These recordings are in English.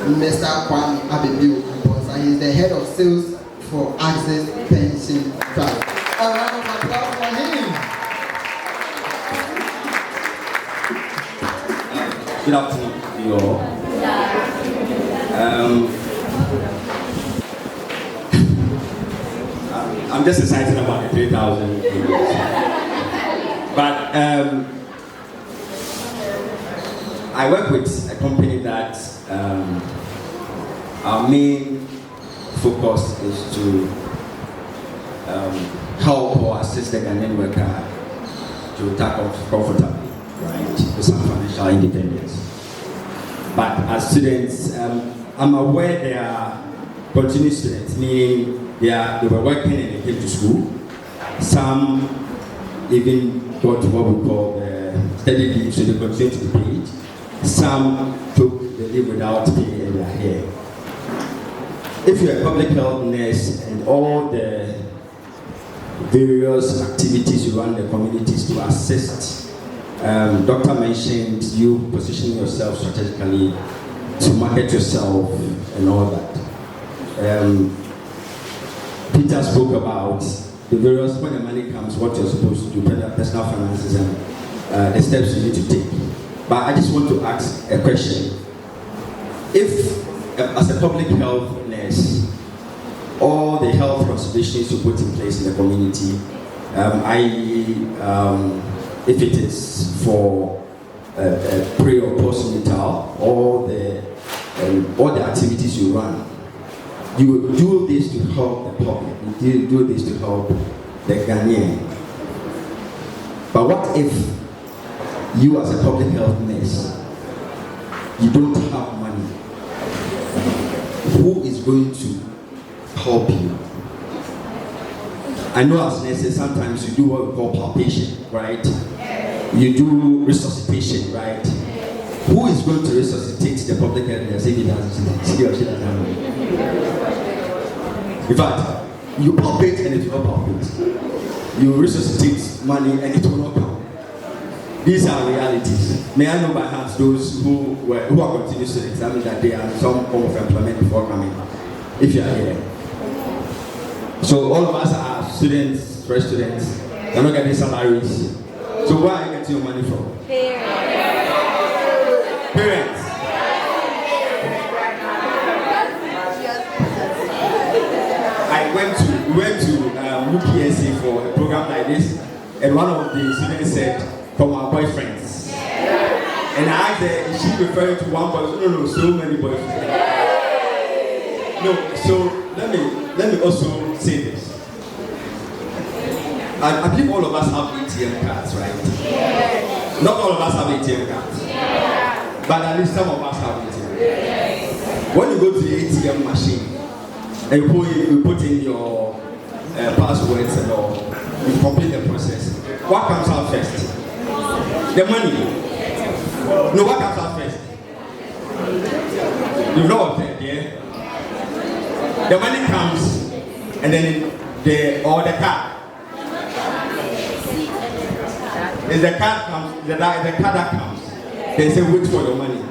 Mr. Kwame Ababio Amponsah. He is the head of sales for Access Pension Trust. A round of applause for him. Good afternoon to you all. I'm just excited about the 3,000 videos. But I work with a company that our main focus is to help or assist the Ghanaian worker to tackle comfortably, right, with some financial independence. But as students, I'm aware there are continuing students, meaning they were working and they came to school. Some even got what we call study leave, so they continue to be paid. Some took the leave without pay and they are here. If you're a public health nurse and all the various activities you run in the communities to assist, Doctor mentioned you positioning yourself strategically to market yourself and all that. Peter spoke about the various, when the money comes, what you're supposed to do, personal finances and the steps you need to take. But I just want to ask a question. If, as a public health nurse, all the health considerations you put in place in the community, if it is for pre or postnatal, all the activities you run, you do this to help the public, you do this to help the Ghanaian. But what if you as a public health nurse, you don't have money? Who is going to help you? I know as nurses sometimes you do what we call palpation, right? You do resuscitation, right? Who is going to resuscitate the public health nurse if he doesn't have money? In fact, you palpate and it will not palpate. You resuscitate money and it will not come. These are realities. May I know by heart those who are continuing to examine that they are in some form of employment before coming, if you are here. So all of us are students, fresh students. You're not getting salaries. So where are you getting your money from? Parents. We went to UPSC for a program like this, and one of the students said, "From our boyfriends." And I asked her, is she referring to one boy? No, so many boyfriends. No, so let me also say this. I believe all of us have ATM cards, right? Not all of us have ATM cards. But at least some of us have ATM. When you go to the ATM machine and you put in your passwords and all, you complete the process. What comes out first? The money. No, what comes out first? You know what, yeah? The money comes and then the card. If the card comes, the card that comes, they say wait for your money.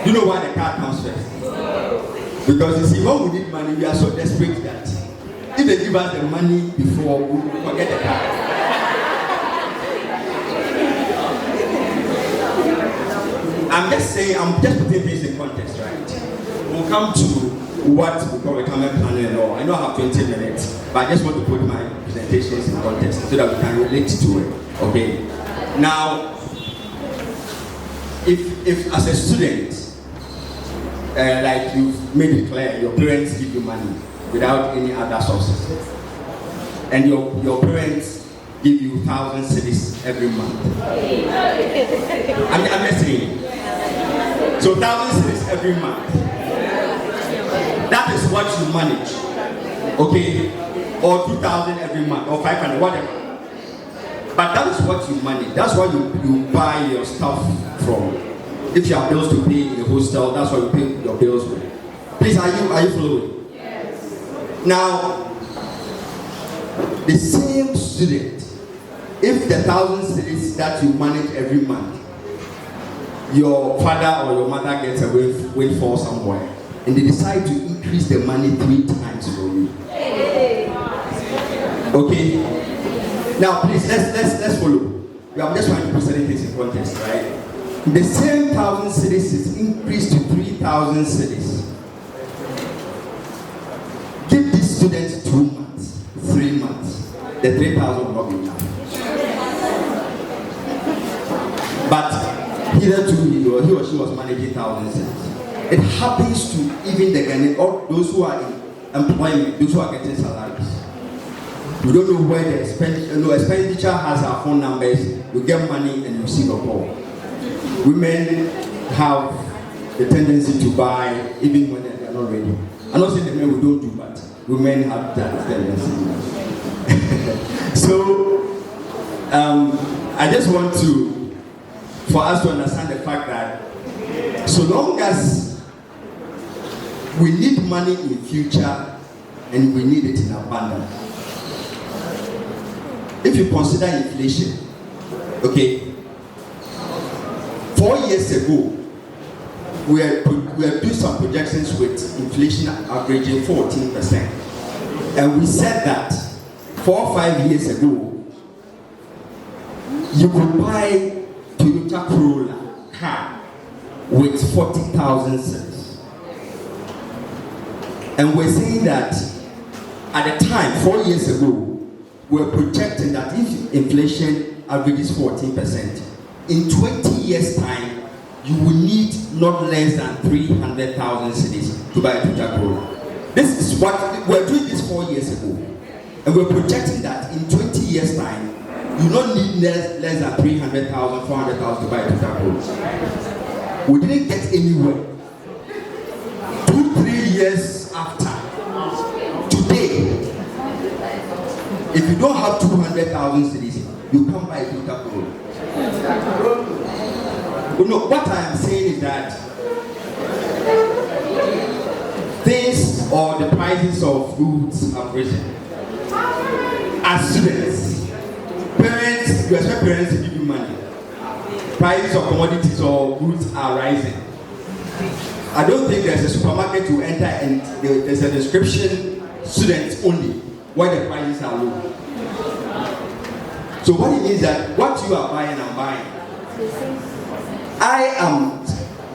You know why the card comes first? Because you see, when we need money, we are so desperate that if they give us the money before, we forget the card. I'm just saying, I'm just putting things in context, right? We'll come to what we call retirement planning and all. I know I have 20 minutes, but I just want to put my presentations in context so that we can relate to it. Okay? Now, if as a student, like you've made it clear, your parents give you money without any other sources, and your parents give you 1,000 cedis every month. I'm just saying. So 1,000 cedis every month. That is what you manage, okay? Or 2,000 every month, or 500, whatever. But that is what you manage. That's what you buy your stuff from. If you have bills to pay in the hostel, that's what you pay your bills with. Please, are you following? Yes. Now, the same student, if the 1,000 cedis that you manage every month, your father or your mother gets a windfall somewhere, and they decide to increase the money 3 times for you. Okay? Now please, let's follow. I'm just trying to put certain things in context, right? The same 1,000 cedis is increased to 3,000 cedis. Give these students 2 months, 3 months. The 3,000 will not be enough. But hitherto he or she was managing 1,000 cedis. It happens to even the Ghanaian, or those who are in employment, those who are getting salaries. You don't know where the expenditure has our phone numbers. You get money and you receive a call. Women have the tendency to buy even when they are not ready. I'm not saying the men we don't do, but women have that tendency. So I just want for us to understand the fact that so long as we need money in the future and we need it in abundance. If you consider inflation, okay, 4 years ago, we are doing some projections with inflation averaging 14%. And we said that 4 or 5 years ago, you could buy Toyota Corolla car with 40,000 cedis. And we're saying that at the time, 4 years ago, we're projecting that if inflation averages 14%, in 20 years' time, you will need not less than 300,000 cedis to buy a Toyota Corolla. This is what we're doing this 4 years ago. And we're projecting that in 20 years' time, you don't need less than 300,000, 400,000 to buy a Toyota Corolla. We didn't get anywhere. 2-3 years after, today, if you don't have 200,000 cedis, you can't buy a Toyota Corolla. No, what I am saying is that things or the prices of goods have risen. As students, parents, you expect parents to give you money. Prices of commodities or goods are rising. I don't think there's a supermarket you enter and there's a description, students only, where the prices are low. So what it means that what you are buying, I'm buying. I am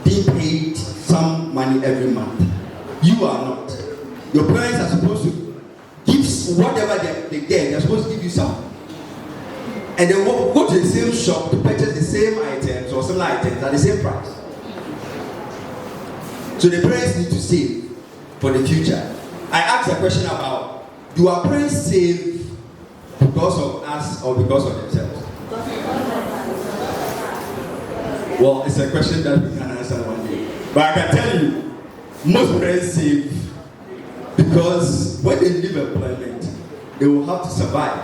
being paid some money every month. You are not. Your parents are supposed to give whatever they get, they're supposed to give you some. And they go to the same shop to purchase the same items or similar items at the same price. So the parents need to save for the future. I asked a question about, do our parents save because of us or because of themselves? Well, it's a question that we can answer one day. But I can tell you, most parents save because when they leave employment, they will have to survive.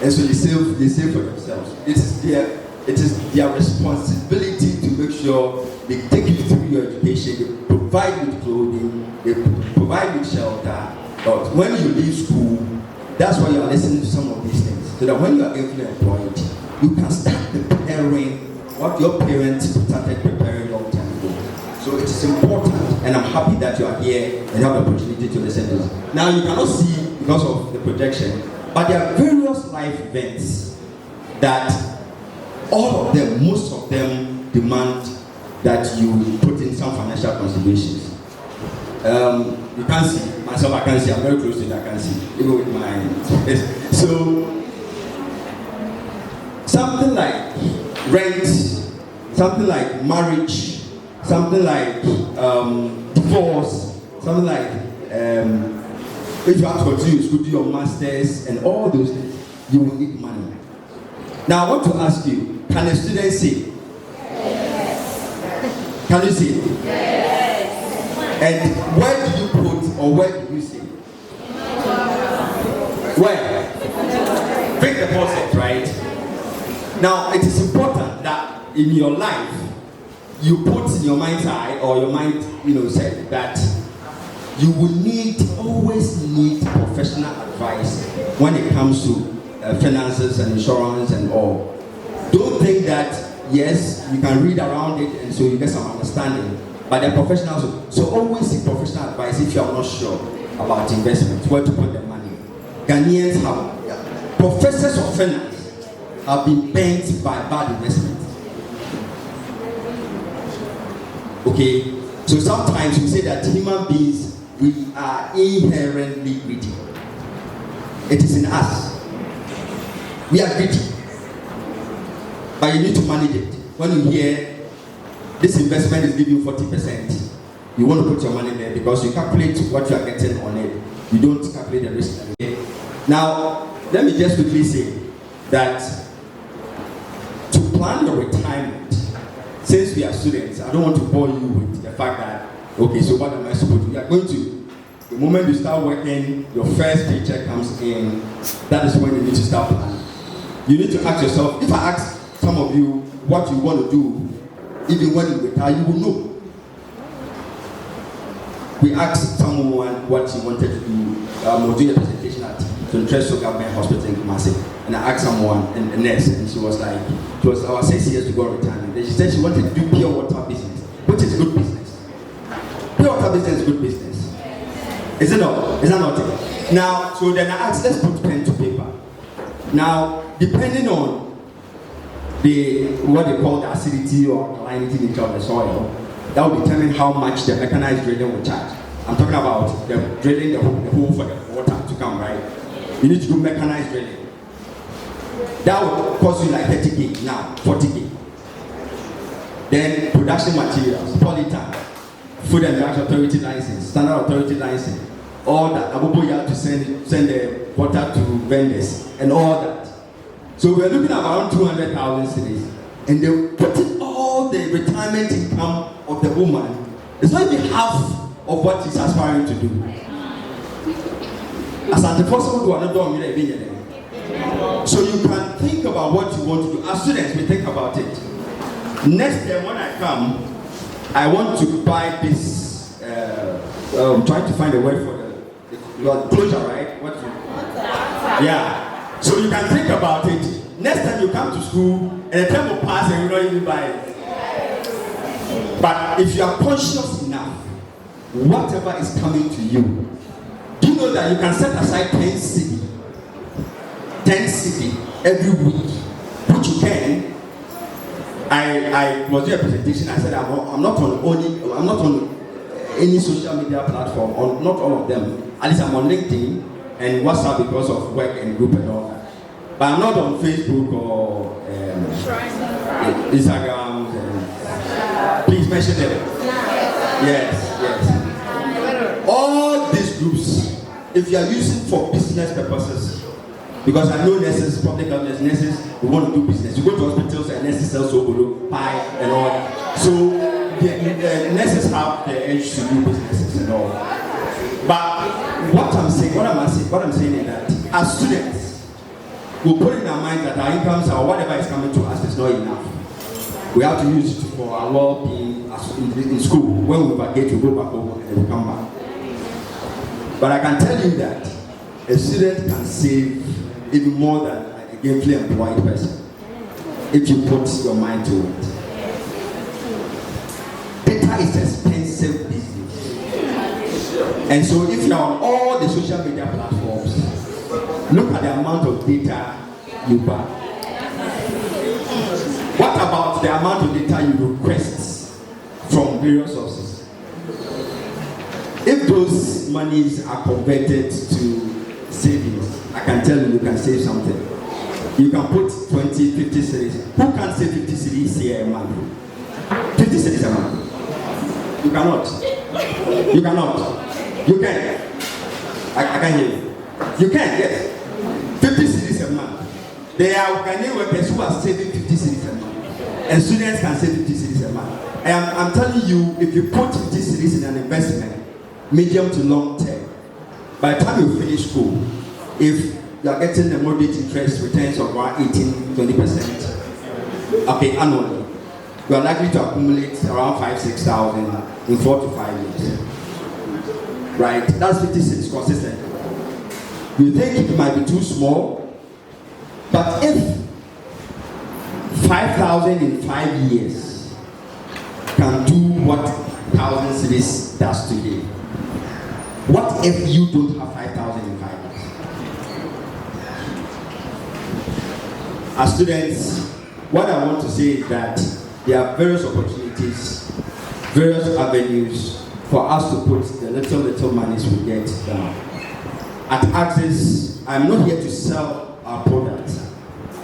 And so they save for themselves. It is their responsibility to make sure they take you through your education, they provide with clothing, they provide with shelter. But when you leave school, that's why you are listening to some of these things. So that when you are getting employed, you can start preparing what your parents started preparing long time ago. So it is important, and I'm happy that you are here and have the opportunity to listen to this. Now you cannot see because of the projection, but there are various life events that all of them, most of them demand that you put in some financial considerations. You can't see myself, I can't see, I'm very close to it, I can't see. Even with my so something like rent, something like marriage, something like divorce, something like if you have to continue school, do your masters and all those things, you will need money. Now I want to ask you, can a student save? Yes. Can you save? Yes. And where do you put or where do you save? Where? Fix deposit, right? Now it is important that in your life you put in your mind's eye or your mind, said that you will always need professional advice when it comes to finances and insurance and all. Don't think that yes, you can read around it and so you get some understanding, but they're professionals. So always seek professional advice if you are not sure about investment, where to put the money. Ghanaians have, professors of finance have been bent by bad investment. Okay, so sometimes we say that human beings, we are inherently greedy. It is in us. We are greedy. But you need to manage it. When you hear this investment is giving you 40%, you want to put your money there because you calculate what you are getting on it. You don't calculate the risk. Okay? Now, let me just quickly say that to plan your retirement, since we are students, I don't want to bore you with the fact that, okay, so what am I supposed to do? You are going to, the moment you start working, your first paycheck comes in, that is when you need to start planning. You need to ask yourself, if I ask some of you what you want to do, even when you retire, you will know. We asked someone what she wanted to do. I was doing a presentation at the Sukuu Government Hospital in Kumasi, and I asked someone, a nurse, and she was like, it was our 6 years to go retirement. Then she said she wanted to do pure water business, which is good business. Pure water business is good business. Is it not? Is that not it? Now, so then I asked, let's put pen to paper. Now, depending on what they call the acidity or alkalinity nature of the soil, that will determine how much the mechanized drilling will charge. I'm talking about the drilling the hole for the water to come, right? You need to do mechanized drilling. That will cost you like 30K now, 40K. Then production materials, polytank, food and drug authority license, standard authority license, all that. You have to send the water to vendors and all that. So we're looking at around 200,000 cities, and they're putting all the retirement income of the woman. It's not even half of what she's aspiring to do. As a person who are not doing it, so you can think about what you want to do. As students, we think about it. Next time when I come, I want to buy this. I'm trying to find a word for the closure, right? Yeah. So you can think about it. Next time you come to school, and the time will pass and you don't even buy it. But if you are conscious enough, whatever is coming to you, do you know that you can set aside 10 cedi every week, which you can. I was doing a presentation. I said I'm not on any social media platform, on not all of them. At least I'm on LinkedIn and WhatsApp because of work and group and all that. But I'm not on Facebook or Instagram. Please mention them. Yes. All these groups, if you are using for business purposes, because I know nurses, public health nurses, who want to do business. You go to hospitals and nurses sell sobolo, pie, and all that. So the nurses have the edge to do businesses and all. But what I'm saying is that as students, we put in our mind that our incomes or whatever is coming to us is not enough. We have to use it for our well-being in school. When we forget, we go back home and we come back. But I can tell you that a student can save even more than a gainfully employed person if you put your mind to it. Data is expensive business. And so if you're on all the social media platforms, look at the amount of data you buy. What about the amount of data you request from various sources? If those monies are converted to savings, I can tell you can save something. You can put 20, 50 cities. Who can save 50 cities here a month? 50 cities a month. You cannot. You cannot. You can. I can hear you. You can, yes. 50 cities a month. There are Ghanaian workers who are saving 50 cities a month. And students can save 50 cities a month. And I'm telling you, if you put 50 cities in an investment, medium to long term, by the time you finish school, if you are getting the mortgage interest returns of around 18-20%, okay, annually, you are likely to accumulate around 5,000-6,000 in 4 to 5 years. Right? That's 56 consistent. You think it might be too small, but if 5,000 in 5 years can do what 5,000 cedis does to him. What if you don't have 5,000 in 5 years? As students, what I want to say is that there are various opportunities, various avenues for us to put the little monies we get down. At Access, I'm not here to sell our products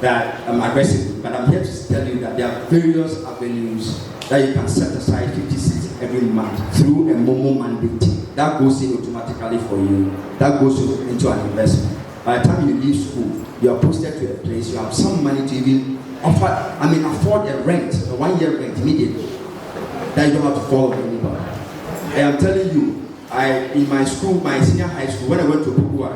that aggressively, but I'm here to tell you that there are various avenues that you can set aside 50 cents every month through a Momo mandate. That goes in automatically for you. That goes into an investment. By the time you leave school, you are posted to a place, you have some money to even afford a rent, a 1 year rent immediately. That you don't have to follow anybody. I am telling you, in my school, my senior high school, when I went to Sukuu,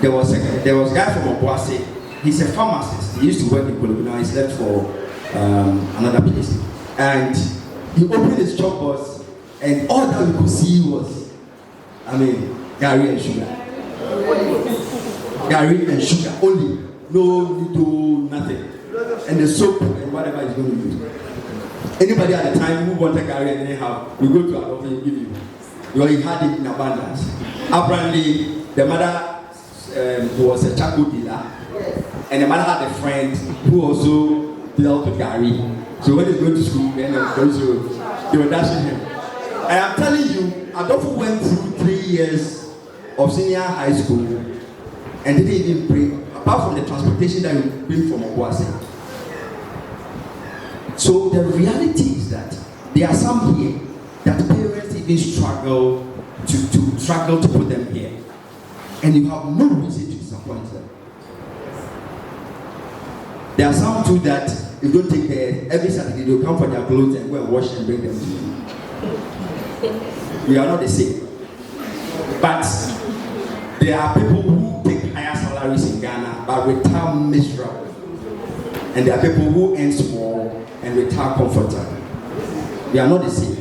there was a guy from Obuasi. He's a pharmacist. He used to work in Kolobu. Now he's left for another place. And he opened his shop box, and all that we could see was, Gary and sugar. Gary and sugar only. No needle, nothing. And the soap and whatever he's going to use. Anybody at the time who wanted Gary and anyhow, we go to our office and give you. He had it in abundance. Apparently, the mother was a charcoal dealer, and the mother had a friend who also dealt with Gary. So when he's going to school, then they were dashing him. And I'm telling you, Adolfo went through 3 years of senior high school and didn't even bring, apart from the transportation that you bring from Obuasi. So the reality is that there are some here that parents even struggle to put them here, and you have no reason to disappoint them. There are some too that if you don't take care, every Saturday they'll come for their clothes and go and wash and bring them to you. We are not the same. But there are people who take higher salaries in Ghana but retire miserable. And there are people who earn small and retire comfortable. We are not the same.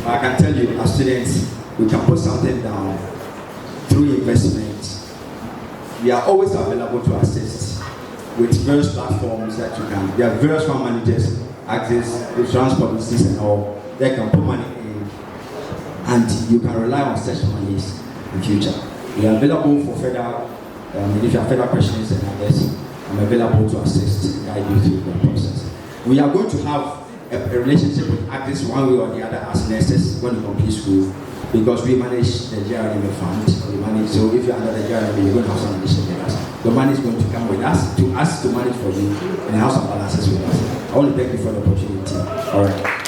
I can tell you, as students, we can put something down through investment. We are always available to assist with various platforms that you can. There are various fund managers, Access, insurance policies and all. They can put money in, and you can rely on such monies in future. We are available for further, if you have further questions and others, I'm available to assist, guide you through the process. We are going to have a relationship with Access one way or the other as nurses when you complete school, because we manage the JRM fund. So if you're under the JRM, you're going to have some relationship with us. The money is going to come with us to manage for you and have some balances with us. I want to thank you for the opportunity. All right.